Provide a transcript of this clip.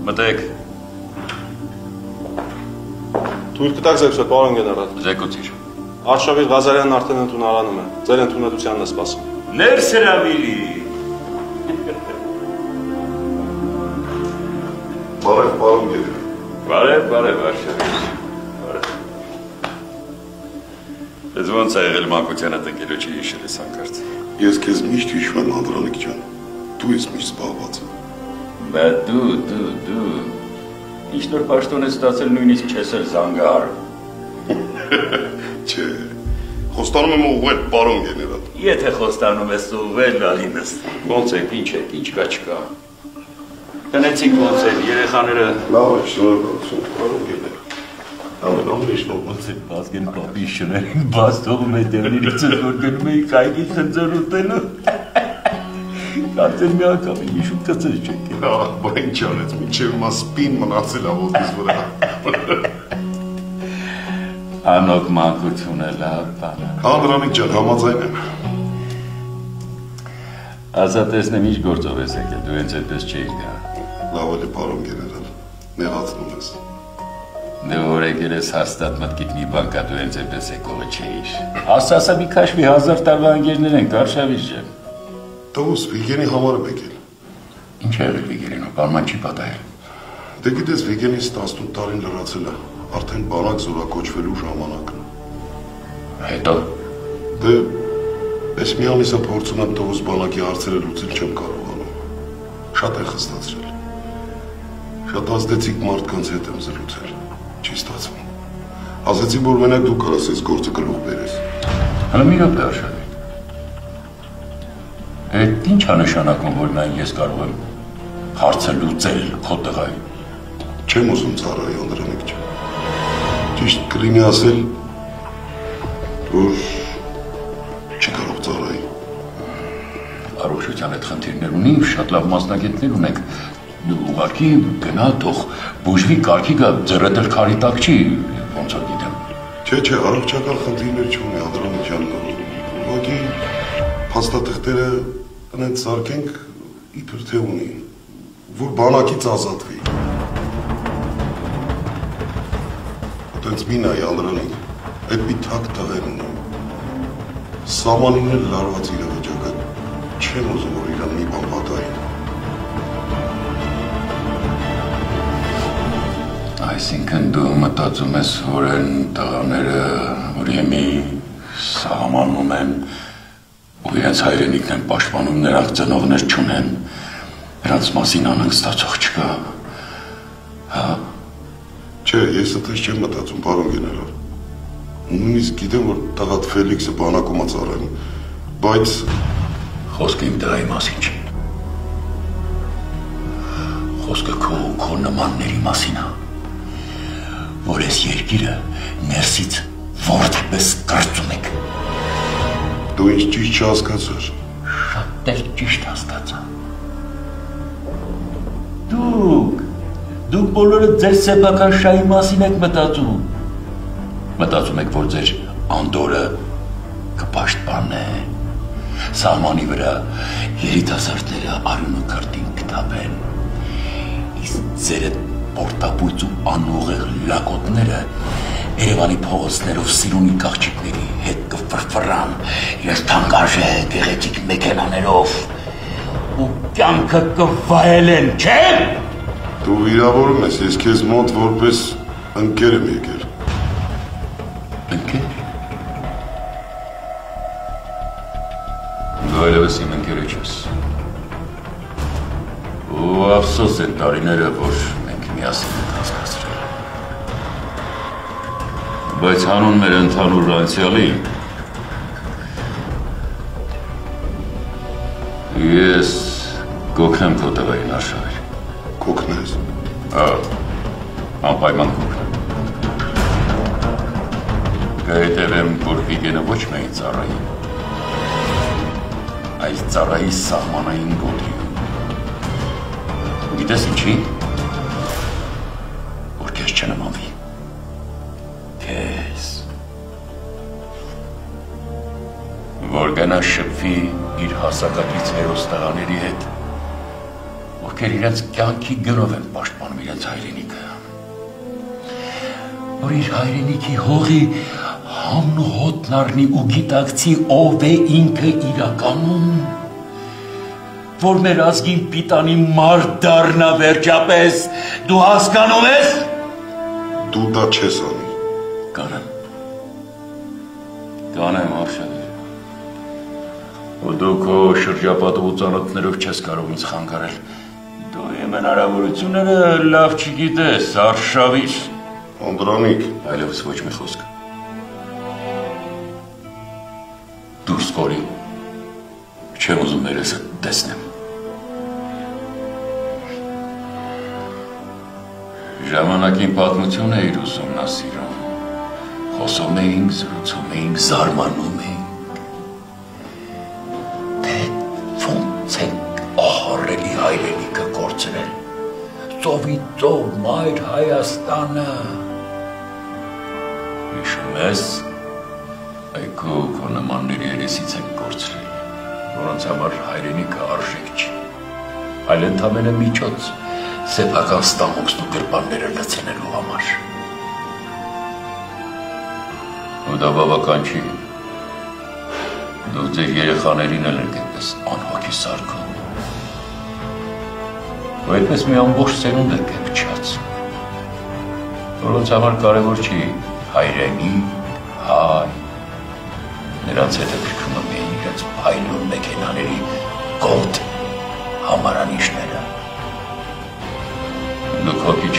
Մտեք։ Թույլ կտակ ձեզ պարոն գեներալ։ Ձեկուցիր։ Արշավիր Ղազարյանն արդեն ընդունարանում է։ Ձեր ընդունելությանն է սպասում։ Ներս հրավիրի։ Բարև, պարոն գեներալ։ Բարև, Արշավիր։ Ես ոնց է եղել մանկությանը տնկելոջի հիշել ես հանկարծ։ Ես քեզ միշտ հիշում եմ, Անդրանիկ ջան։ Դու ես միշտ զբաղված։ Բա դու։ Ինչ նոր պաշտոն ես ստացել նույնիսկ չես էլ զանգահարում։ Չէ, խոստանում եմ ուղղել, պարոն գեներալ։ Եթե խոստանում ես ուղղել, Ալինս։ Ոնց եք, ինչ կա չկա։ Տնեցիք ոնց եք, երեխաները։ Լավ է, շնորհակալություն, պարոն գեներալ։ Ամենամեջ ոնց եք բազգեն պապի շներին, բաց թողում է դերներից որ գնում էի կայքի խնձոր ուտելու։ Կարծեմ մի անգամ հիշում կծես չեք։ Բա ինչ անեց, մինչև հիմա սպին մնացել աղոտից վրա։ Անոք մանկությունը լավ բան է։ Անդրանիկ ջան, համաձայն եմ։ Ասա տեսնեմ ինչ գործով ես եկել, դու հենց այդպես չէիր գա։ Լավ էլի, պարոն գեներալ, նեղացնում ես։ Դու որ եկել ես հաստատ մտքիդ մի բան կա, դու հենց այդպես եկողը չէիր։ Ասա մի քաշվի 1000 տարվա ընկերներ են, Արշավիր ջան։ Տոս, Վիգենի համար եմ եկել։ Ինչ է եղել Վիգենին, բանման չի պատահել։ Դե գիտես, Վիգենից 18 տարին լրացել է, արդեն բանակ զորակոչվելու ժամանակն է։ Հետո։ Դե, ես մի ամիսը փորձում եմ տոս բանակի հարցերը լուծել չեմ կարողանում։ Շատ են խստացրել։ Շատ ազդեցիկ մարդկանց հետ եմ զրուցել, չի ստացվում։ Ասեցի, որ մենակ դու կարաս ես գործը գլուխ բերես։ Հələ մի րոպե Արշավիր։ Այդ ինչ է նշանակում, որ միայն ես կարող եմ հարցը լուծել քո տղայի։ Չեմ ուզում ծառայի, Անդրանիկ ջան։ Ճիշտ կլինի ասել, որ չկարող ծառայի։ Առողջության այդ խնդիրներ ունի, շատ լավ մասնագետներ ունենք։ Դու ուղղակի գնա թող բուժվի կարգի գա, ձեռդ էլ քարի տակ չի, ոնց որ գիտեմ։ Չէ, առողջական խնդիրներ չունի, Անդրանիկ ջան։ Ուղղակի փաստաթղթերը անց սարքենք իբր թե ունի, որ բանակից ազատվի։ Այդպես մի նայ, Անդրանիկ, այդ մի թակ տղեր ունեմ։ Սամանին էլ լարված իրավիճակը, չեմ ուզում, որ իրան մի բան պատահի։ Այսինքն դու մտածում ես, որ այն տղաները ուրեմի սահմանում են ու իրենց հայրենիքն են պաշտպանում, նրանք ծնողներ չունեն, նրանց մասին անհանգստացող չկա, հա։ Չէ, ես այդպես չեմ մտածում, պարոն գեներալ։ Նույնիսկ գիտեմ, որ տղատ Ֆելիքսը բանակում է ծառայում, բայց խոսքը իմ տղայի մասին չի։ Խոսքը քո նմանների մասին է, որ այս երկիրը ներսից որպես կրծում եք։ Դու ինչ ճիշտ չհասկացար։ Շատ էլ ճիշտ հասկացա։ Դուք բոլորը ձեր սեփական շահի մասին եք մտածում։ Մտածում եք, որ ձեր անդորը կպաշտպանե, սահմանի վրա երիտասարդները արյուն ու քրտին կտապեն, իսկ ձեր պորտապույծ ու անուղեղ լակոտները Երևանի փողոցներով սիրունի կաղջիկների հետ կֆրֆռան, իրենց թանկարժե գեղեցիկ մեքենաներով ու կյանքը կվայելեն, չէ՞։ Դու վիրավորում ես, ես քեզ մոտ որպես ընկեր եմ եկել։ Ընկեր։ Դու այլևս իմ ընկերը չես։ Ու ափսոս են տարիները, որ մենք միասին ենք անցկացրել։ Բայց հանուն մեր ընդհանուր անցյալի ես կօգնեմ քո տղային Արշավիր։ Կօգնես։ Անպայման կօգնեմ։ Կհետևեմ, որ Վիգենը ոչ միայն ծառայի, այլ ծառայի սահմանային գոտի։ Գիտես ինչի՞։ Որ քեզ չնմանվի։ Քեզ։ Որ գնա շփվի իր հասակակից հերոս տղաների հետ, որ ովքեր իրենց կյանքի գնով են պաշտպանում իրենց հայրենիքը։ Որ իր հայրենիքի հողի համն ու հոտն առնի ու գիտակցի ով է ինքը իրականում, որ մեր ազգին պիտանի մարդ դառնա վերջապես, դու հասկանում ես։ Դու դա չես անի։ Կանեմ Արշակը։ Ու դու քո շրջապատով ու ծանոթներով չես կարող ինձ խանգարել։ Դու իմ հնարավորությունները լավ չգիտես, Արշավիր։ Անդրանիկ, Այլևս ոչ մի խոսք։ Դուրս կորի։ Չեմ ուզում ներեսը տեսնեմ։ Ժամանակին պատմություն էիր ուսումնասիրում։ Խոսում էինք, զրուցում էինք, զարմանում էինք։ Թե ոնց ենք ահռելի հայրենիքը կորցրել։ Ծովից ծով մայր Հայաստանը։ Հիշում ես, այգու քո նմանների երեսից ենք կորցրել, որոնց համար հայրենիքը արժեք չի, այլ ընդամենը միջոց սեփական ստամոքսն ու գրպանները լցնելու համար։ Ու դա բավական չի։ Դու ձեր երեխաներին էլ եք այդպես անհոգի սարքում։ Ու այդպես մի ամբողջ սերունդ եք փչած, որոնց համար կարևոր չի հայրենի, հայ։ Նրանց հետաքրքրում էին իրենց փայլուն մեքենաների գոտ համարանիշները։ Դուք հոգի